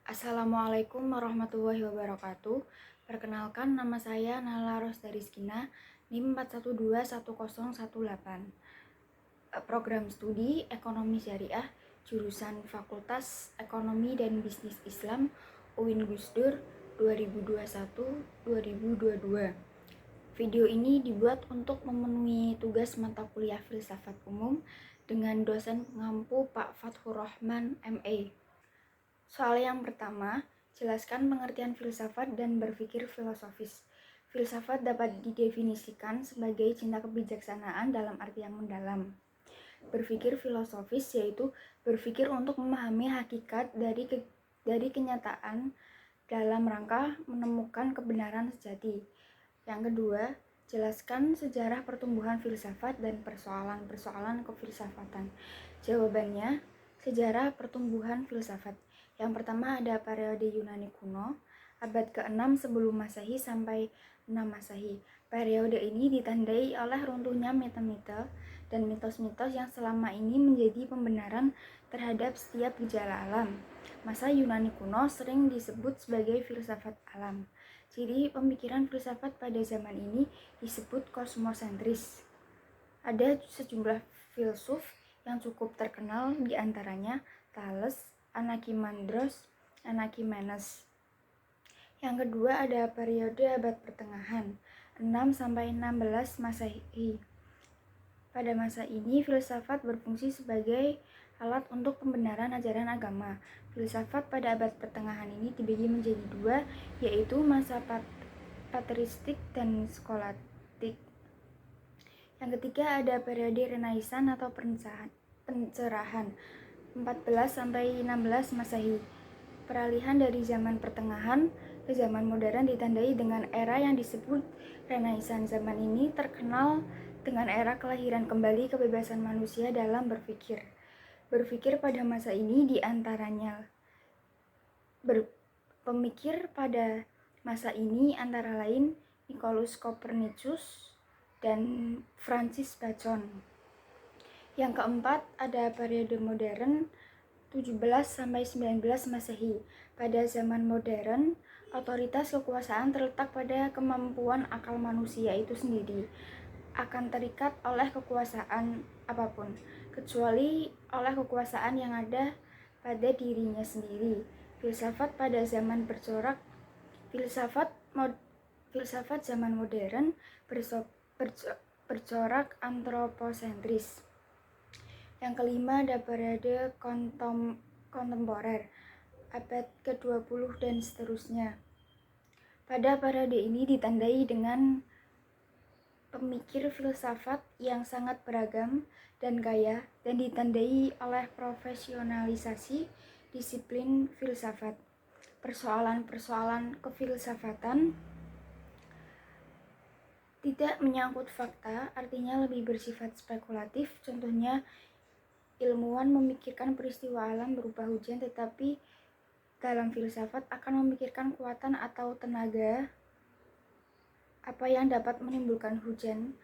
Assalamualaikum warahmatullahi wabarakatuh. Perkenalkan, nama saya Nala Rosdarizkina, NIM 4121018. Program studi Ekonomi Syariah, jurusan Fakultas Ekonomi dan Bisnis Islam, UIN Gusdur 2021-2022. Video ini dibuat untuk memenuhi tugas mata kuliah Filsafat Umum dengan dosen pengampu Pak Fathur Rahman, MA. Soal yang pertama, jelaskan pengertian filsafat dan berpikir filosofis. Filsafat dapat didefinisikan sebagai cinta kebijaksanaan dalam arti yang mendalam. Berpikir filosofis yaitu berpikir untuk memahami hakikat dari kenyataan dalam rangka menemukan kebenaran sejati. Yang kedua, jelaskan sejarah pertumbuhan filsafat dan persoalan-persoalan kefilsafatan. Jawabannya, sejarah pertumbuhan filsafat. Yang pertama ada periode Yunani kuno, abad ke-6 sebelum Masehi sampai 6 Masehi. Periode ini ditandai oleh runtuhnya mite-mite dan mitos-mitos yang selama ini menjadi pembenaran terhadap setiap gejala alam. Masa Yunani kuno sering disebut sebagai filsafat alam. Ciri pemikiran filsafat pada zaman ini disebut kosmosentris. Ada sejumlah filsuf yang cukup terkenal, diantaranya Thales, Anaximandros, Anaximenes. Yang kedua ada periode abad pertengahan, 6-16 Masehi. Pada masa ini, filsafat berfungsi sebagai alat untuk pembenaran ajaran agama. Filsafat pada abad pertengahan ini dibagi menjadi dua, yaitu masa patristik dan skolastik. Yang ketiga ada periode Renaissance atau pencerahan, 14-16 Masehi. Peralihan dari zaman pertengahan ke zaman modern ditandai dengan era yang disebut Renaissance. Zaman ini terkenal dengan era kelahiran kembali kebebasan manusia dalam berpikir. Berpikir pada masa ini diantaranya pemikir pada masa ini antara lain Nicolaus Copernicus dan Francis Bacon. Yang keempat ada periode modern 17-19 Masehi. Pada zaman modern, otoritas kekuasaan terletak pada kemampuan akal manusia itu sendiri, akan terikat oleh kekuasaan apapun, kecuali oleh kekuasaan yang ada pada dirinya sendiri. Filsafat pada zaman bercorak, filsafat zaman modern bercorak antroposentris. Yang kelima ada periode kontemporer, abad ke-20 dan seterusnya. Pada periode ini ditandai dengan pemikir filsafat yang sangat beragam dan kaya dan ditandai oleh profesionalisasi disiplin filsafat. Persoalan-persoalan kefilsafatan tidak menyangkut fakta, artinya lebih bersifat spekulatif. Contohnya, ilmuwan memikirkan peristiwa alam berupa hujan, tetapi dalam filsafat akan memikirkan kekuatan atau tenaga apa yang dapat menimbulkan hujan,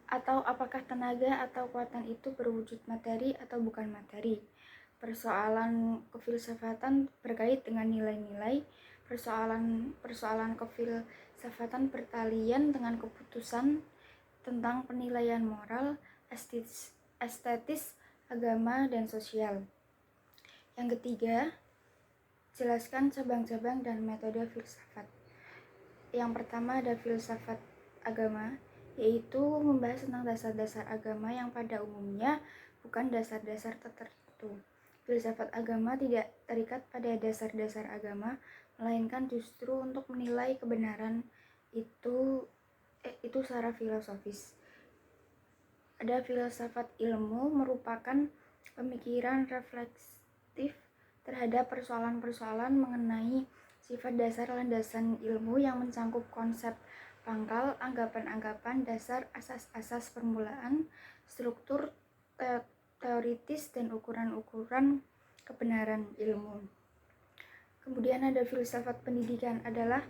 atau apakah tenaga atau kekuatan itu berwujud materi atau bukan materi. Persoalan kefilsafatan berkait dengan nilai-nilai. Persoalan kefilsafatan bertalian dengan keputusan tentang penilaian moral, estetis, agama, dan sosial. Yang ketiga, jelaskan cabang-cabang dan metode filsafat. Yang pertama ada filsafat agama, yaitu membahas tentang dasar-dasar agama yang pada umumnya bukan dasar-dasar tertentu. Filsafat agama tidak terikat pada dasar-dasar agama, melainkan justru untuk menilai kebenaran itu secara filosofis. Ada filsafat ilmu, merupakan pemikiran refleksif terhadap persoalan-persoalan mengenai sifat dasar landasan ilmu yang mencangkup konsep pangkal, anggapan-anggapan dasar, asas-asas permulaan, struktur teoritis, dan ukuran-ukuran kebenaran ilmu. Kemudian ada filsafat pendidikan, adalah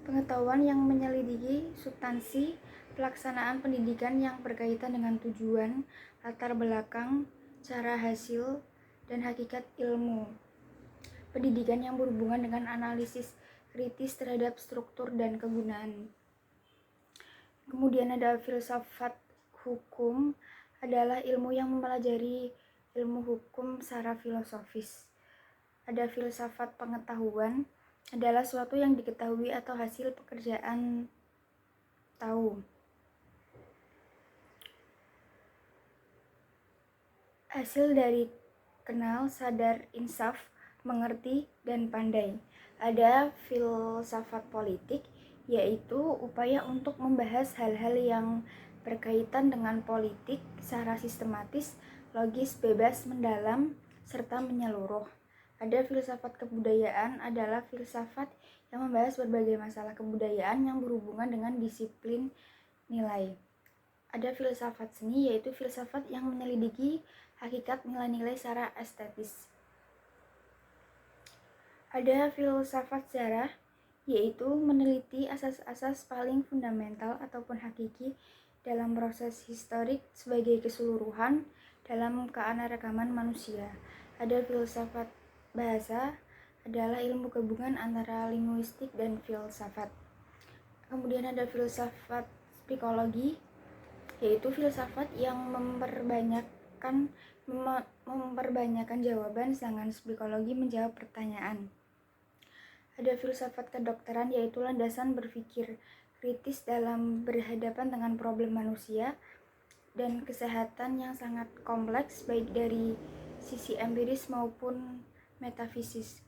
pengetahuan yang menyelidiki substansi pelaksanaan pendidikan yang berkaitan dengan tujuan, latar belakang, cara hasil, dan hakikat ilmu. pendidikan yang berhubungan dengan analisis kritis terhadap struktur dan kegunaan. Kemudian ada filsafat hukum, adalah ilmu yang mempelajari ilmu hukum secara filosofis. Ada filsafat pengetahuan, adalah suatu yang diketahui atau hasil pekerjaan tahu. Hasil dari kenal, sadar, insaf, mengerti, dan pandai. Ada filsafat politik, yaitu upaya untuk membahas hal-hal yang berkaitan dengan politik secara sistematis, logis, bebas, mendalam, serta menyeluruh. Ada filsafat kebudayaan, adalah filsafat yang membahas berbagai masalah kebudayaan yang berhubungan dengan disiplin nilai. Ada filsafat seni, yaitu filsafat yang menyelidiki hakikat nilai-nilai secara estetis. Ada filsafat sejarah, yaitu meneliti asas-asas paling fundamental ataupun hakiki dalam proses historik sebagai keseluruhan dalam keanekaragaman manusia. Ada filsafat bahasa, adalah ilmu gabungan antara linguistik dan filsafat. Kemudian ada filsafat psikologi, yaitu filsafat yang memperbanyakan jawaban, sedangkan psikologi menjawab pertanyaan. Ada filsafat kedokteran, yaitu landasan berpikir kritis dalam berhadapan dengan problem manusia dan kesehatan yang sangat kompleks baik dari sisi empiris maupun metafisis.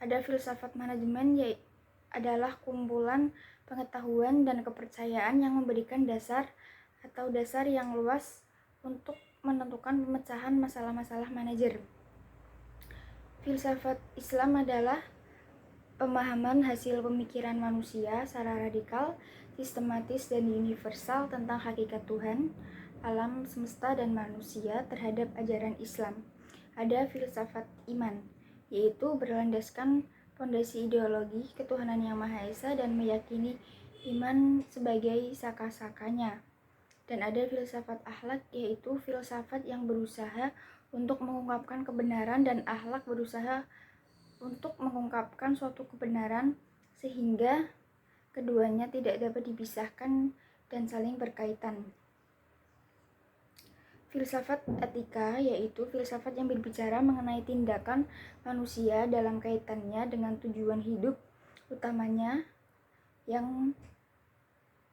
Ada filsafat manajemen, yaitu adalah kumpulan pengetahuan dan kepercayaan yang memberikan dasar yang luas untuk menentukan pemecahan masalah-masalah manajer. Filsafat Islam adalah pemahaman hasil pemikiran manusia secara radikal, sistematis, dan universal tentang hakikat Tuhan, alam semesta, dan manusia terhadap ajaran Islam. Ada filsafat iman, yaitu berlandaskan fondasi ideologi ketuhanan yang Maha Esa dan meyakini iman sebagai saka-sakanya. Dan ada filsafat akhlak, yaitu filsafat yang berusaha untuk mengungkapkan kebenaran dan akhlak berusaha untuk mengungkapkan suatu kebenaran sehingga keduanya tidak dapat dipisahkan dan saling berkaitan. Filsafat etika, yaitu filsafat yang berbicara mengenai tindakan manusia dalam kaitannya dengan tujuan hidup utamanya, yang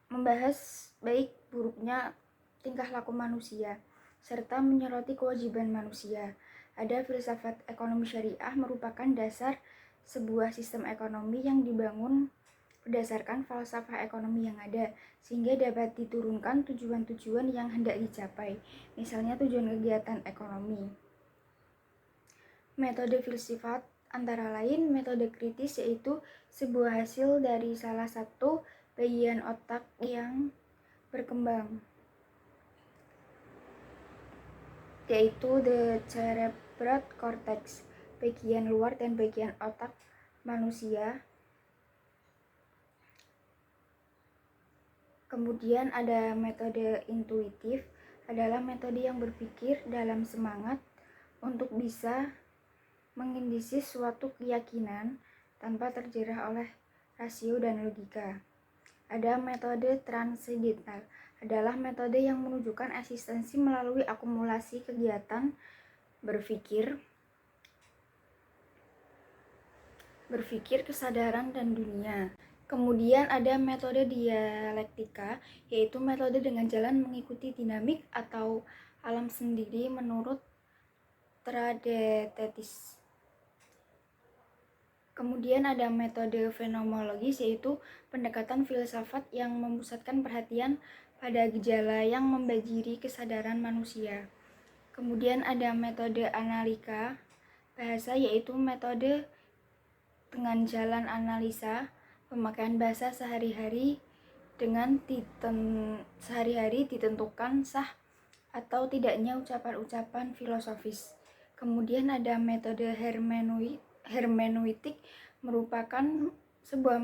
membahas baik buruknya tingkah laku manusia serta menyoroti kewajiban manusia. Ada filsafat ekonomi syariah, merupakan dasar sebuah sistem ekonomi yang dibangun berdasarkan falsafah ekonomi yang ada sehingga dapat diturunkan tujuan-tujuan yang hendak dicapai, misalnya tujuan kegiatan ekonomi. Metode filsafat antara lain metode kritis, yaitu sebuah hasil dari salah satu bagian otak yang berkembang, yaitu the cerebral cortex, bagian luar dan bagian otak manusia. Kemudian ada metode intuitif, adalah metode yang berpikir dalam semangat untuk bisa mengindisis suatu keyakinan tanpa terjerah oleh rasio dan logika. Ada metode transendental, adalah metode yang menunjukkan eksistensi melalui akumulasi kegiatan berpikir, kesadaran, dan dunia. Kemudian ada metode dialektika, yaitu metode dengan jalan mengikuti dinamik atau alam sendiri menurut Tractatus. Kemudian ada metode fenomenologis, yaitu pendekatan filsafat yang memusatkan perhatian pada gejala yang membanjiri kesadaran manusia. Kemudian ada metode analika bahasa, yaitu metode dengan jalan analisa pemakaian bahasa sehari-hari ditentukan sah atau tidaknya ucapan-ucapan filosofis. Kemudian ada metode hermeneutik, merupakan sebuah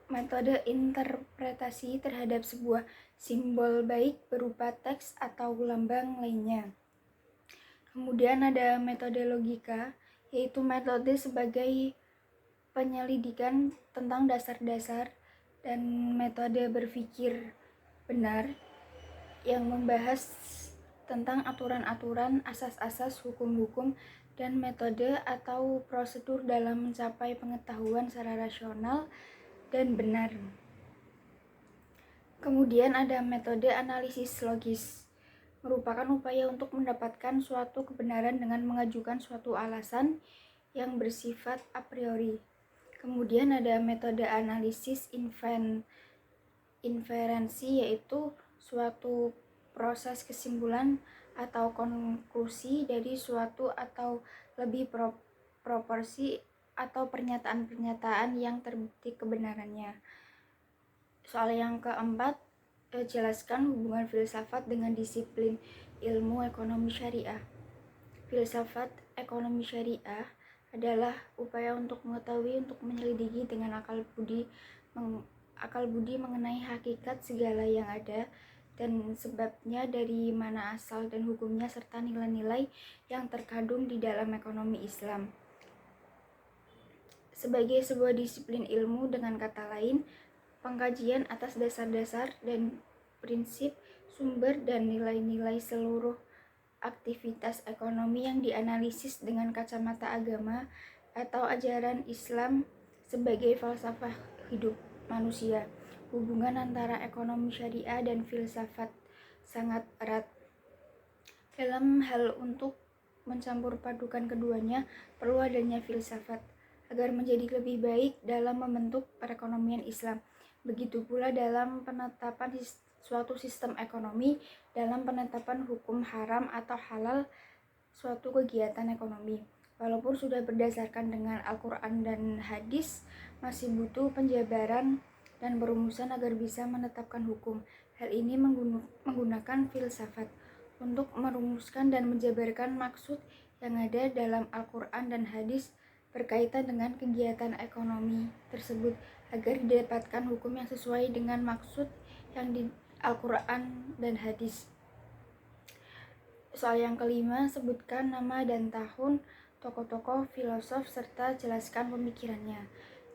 metode interpretasi terhadap sebuah simbol baik berupa teks atau lambang lainnya. Kemudian ada metode logika, yaitu metode sebagai penyelidikan tentang dasar-dasar dan metode berpikir benar yang membahas tentang aturan-aturan, asas-asas, hukum-hukum, dan metode atau prosedur dalam mencapai pengetahuan secara rasional dan benar. Kemudian ada metode analisis logis, merupakan upaya untuk mendapatkan suatu kebenaran dengan mengajukan suatu alasan yang bersifat a priori. Kemudian ada metode analisis inferensi, yaitu suatu proses kesimpulan atau konklusi dari suatu atau lebih proporsi atau pernyataan-pernyataan yang terbukti kebenarannya. Soal yang keempat, jelaskan hubungan filsafat dengan disiplin ilmu ekonomi syariah. Filsafat ekonomi syariah adalah upaya untuk mengetahui, untuk menyelidiki dengan akal budi mengenai hakikat segala yang ada dan sebabnya, dari mana asal dan hukumnya, serta nilai-nilai yang terkandung di dalam ekonomi Islam. Sebagai sebuah disiplin ilmu, dengan kata lain, pengkajian atas dasar-dasar dan prinsip, sumber, dan nilai-nilai seluruh aktivitas ekonomi yang dianalisis dengan kacamata agama atau ajaran Islam sebagai falsafah hidup manusia. Hubungan antara ekonomi syariah dan filsafat sangat erat. Dalam hal untuk mencampur padukan keduanya, perlu adanya filsafat agar menjadi lebih baik dalam membentuk perekonomian Islam. Begitu pula dalam penetapan suatu sistem ekonomi, dalam penetapan hukum haram atau halal suatu kegiatan ekonomi. Walaupun sudah berdasarkan dengan Al-Quran dan hadis, masih butuh penjabaran dan perumusan agar bisa menetapkan hukum. Hal ini menggunakan filsafat untuk merumuskan dan menjabarkan maksud yang ada dalam Al-Quran dan hadis berkaitan dengan kegiatan ekonomi tersebut agar didapatkan hukum yang sesuai dengan maksud yang di Al-Quran dan hadis. Soal yang kelima, sebutkan nama dan tahun tokoh-tokoh filosof serta jelaskan pemikirannya.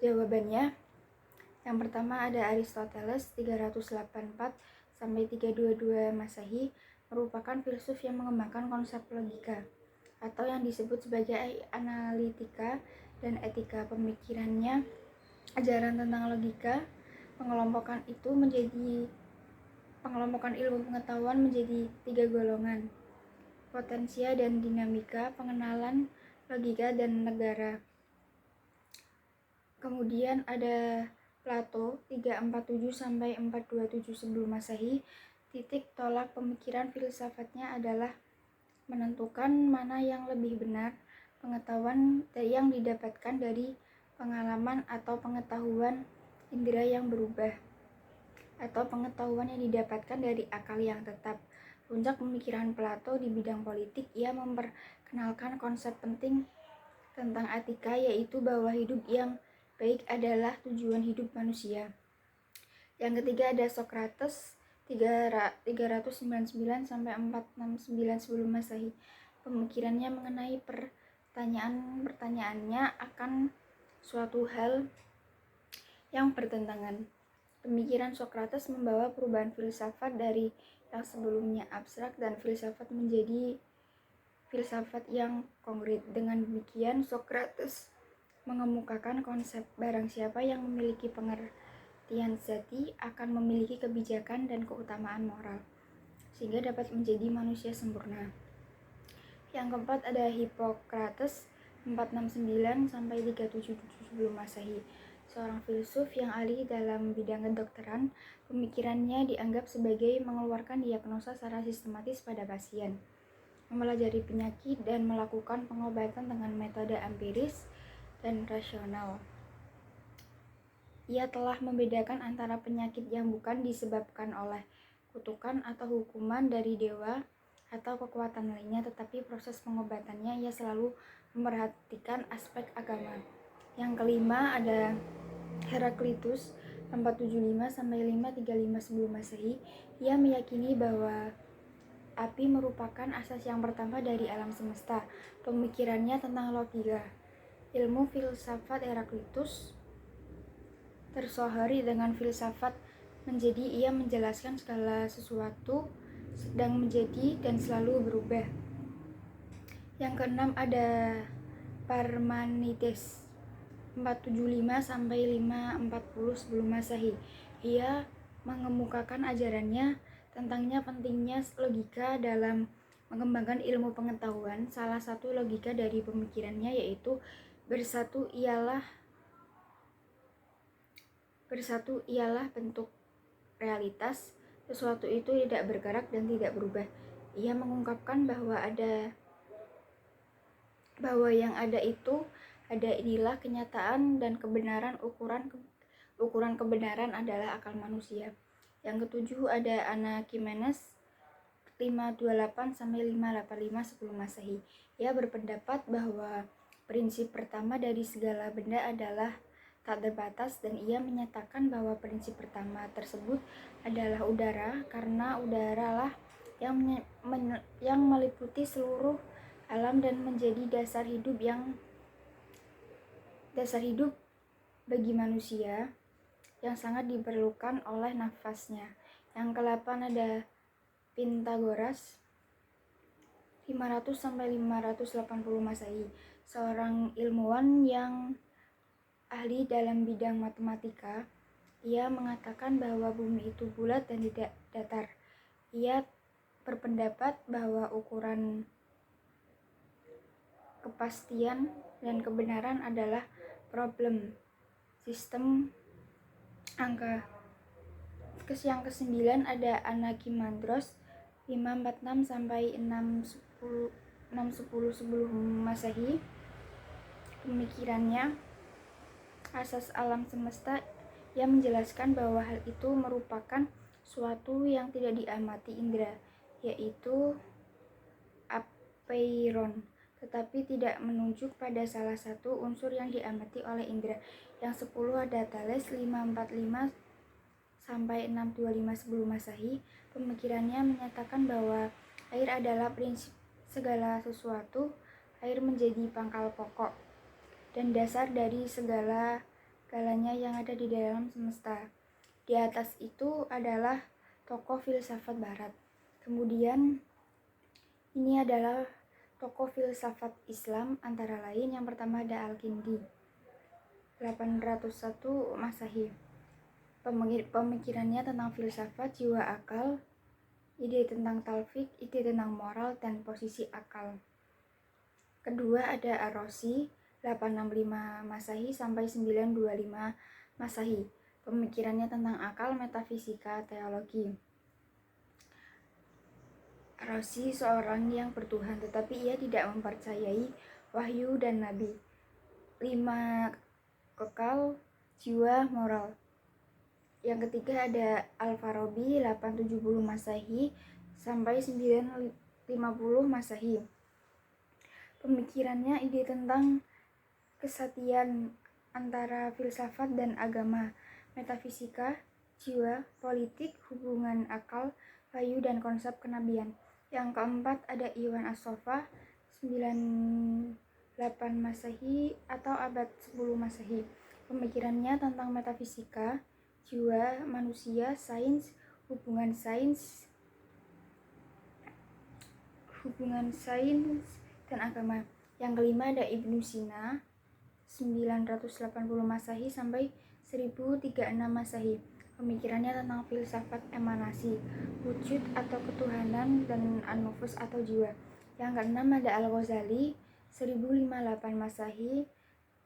Jawabannya, yang pertama ada Aristoteles 384 sampai 322 Masehi, merupakan filsuf yang mengembangkan konsep logika atau yang disebut sebagai analitika dan etika. Pemikirannya, ajaran tentang logika, pengelompokan ilmu pengetahuan menjadi 3 golongan: potensia dan dinamika, pengenalan logika, dan negara. Kemudian ada Plato 347 sampai 427 sebelum Masehi. Titik tolak pemikiran filsafatnya adalah menentukan mana yang lebih benar, pengetahuan yang didapatkan dari pengalaman atau pengetahuan indera yang berubah, atau pengetahuan yang didapatkan dari akal yang tetap. Puncak pemikiran Plato di bidang politik, ia memperkenalkan konsep penting tentang etika, yaitu bahwa hidup yang baik adalah tujuan hidup manusia. Yang ketiga ada Socrates 399 sampai 469 sebelum Masehi. Pemikirannya mengenai pertanyaannya akan suatu hal yang bertentangan. Pemikiran Socrates membawa perubahan filsafat dari yang sebelumnya abstrak dan filsafat menjadi filsafat yang konkret. Dengan demikian, Socrates mengemukakan konsep barang siapa yang memiliki pengertian zati akan memiliki kebijakan dan keutamaan moral, sehingga dapat menjadi manusia sempurna. Yang keempat ada Hippocrates 469 sampai 377 sebelum Masehi, seorang filsuf yang ahli dalam bidang kedokteran. Pemikirannya dianggap sebagai mengeluarkan diagnosa secara sistematis pada pasien, mempelajari penyakit, dan melakukan pengobatan dengan metode empiris dan rasional. Ia telah membedakan antara penyakit yang bukan disebabkan oleh kutukan atau hukuman dari dewa atau kekuatan lainnya, tetapi proses pengobatannya ia selalu memperhatikan aspek agama. Yang kelima ada Heraklitus 475 sampai 535 sebelum Masehi, ia meyakini bahwa api merupakan asas yang pertama dari alam semesta. Pemikirannya tentang logika, ilmu filsafat Heraklitus tersohori dengan filsafat menjadi ia menjelaskan segala sesuatu sedang menjadi dan selalu berubah. Yang keenam ada Parmenides 475 sampai 540 sebelum Masehi. Ia mengemukakan ajarannya tentangnya pentingnya logika dalam mengembangkan ilmu pengetahuan. Salah satu logika dari pemikirannya yaitu bersatu ialah bentuk realitas, sesuatu itu tidak bergerak dan tidak berubah. Ia mengungkapkan bahwa yang ada itu ada, inilah kenyataan dan kebenaran. Ukuran kebenaran adalah akal manusia. Yang ketujuh ada Anaximenes 528 sampai 585 sebelum Masehi. Ia berpendapat bahwa prinsip pertama dari segala benda adalah tak terbatas, dan ia menyatakan bahwa prinsip pertama tersebut adalah udara, karena udaralah yang meliputi seluruh alam dan menjadi dasar hidup bagi manusia yang sangat diperlukan oleh nafasnya. Yang ke-8 ada Pitagoras 500 sampai 580 Masehi, seorang ilmuwan yang ahli dalam bidang matematika. Ia mengatakan bahwa bumi itu bulat dan tidak datar. Ia berpendapat bahwa ukuran kepastian dan kebenaran adalah problem sistem angka. Yang ke-9 ada Anaximandros 546 sampai 610 sebelum Masehi. Pemikirannya asas alam semesta. Ia menjelaskan bahwa hal itu merupakan suatu yang tidak diamati indera, yaitu apeiron, tetapi tidak menunjuk pada salah satu unsur yang diamati oleh indera. Yang 10 ada Thales 545 sampai 625 sebelum Masehi. Pemikirannya menyatakan bahwa air adalah prinsip segala sesuatu. Air menjadi pangkal pokok dan dasar dari segala-galanya yang ada di dalam semesta. Di atas itu adalah tokoh filsafat barat. Kemudian ini adalah tokoh filsafat Islam, antara lain yang pertama ada Al-Kindi 801 Masehi. Pemikirannya tentang filsafat, jiwa akal, ide tentang talfik, ide tentang moral dan posisi akal. Kedua ada Ar-Razi 865 Masehi sampai 925 Masehi. Pemikirannya tentang akal, metafisika, teologi. Ar-Razi seorang yang bertuhan, tetapi ia tidak mempercayai wahyu dan nabi. 5 kekal, jiwa, moral. Yang ketiga ada Al-Farabi 870 Masehi sampai 950 Masehi. Pemikirannya ide tentang kesatian antara filsafat dan agama, metafisika, jiwa, politik, hubungan akal, wahyu dan konsep kenabian. Yang keempat ada Iwan As-Sofa 98 Masehi atau abad 10 Masehi. Pemikirannya tentang metafisika, jiwa, manusia, sains, hubungan sains dan agama. Yang kelima ada Ibnu Sina 980 Masehi sampai 1036 Masehi. Pemikirannya tentang filsafat emanasi, wujud atau ketuhanan, dan an-nufus atau jiwa. Yang keenam ada Al-Ghazali 1058 Masehi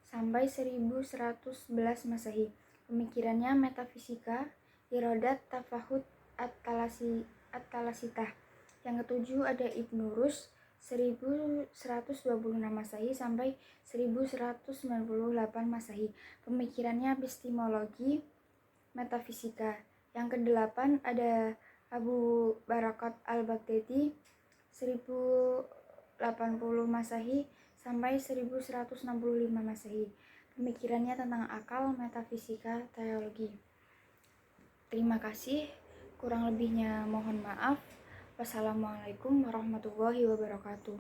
sampai 1111 Masehi. Pemikirannya metafisika, iradat, tafahud, at-talasitah. Yang ketujuh ada Ibnu Rushd 1126 Masehi sampai 1198 Masehi. Pemikirannya epistemologi, metafisika. Yang kedelapan ada Abu Barakat al-Baghdadi 1080 Masehi sampai 1165 Masehi. Pemikirannya tentang akal, metafisika, teologi. Terima kasih. Kurang lebihnya mohon maaf. Wassalamualaikum warahmatullahi wabarakatuh.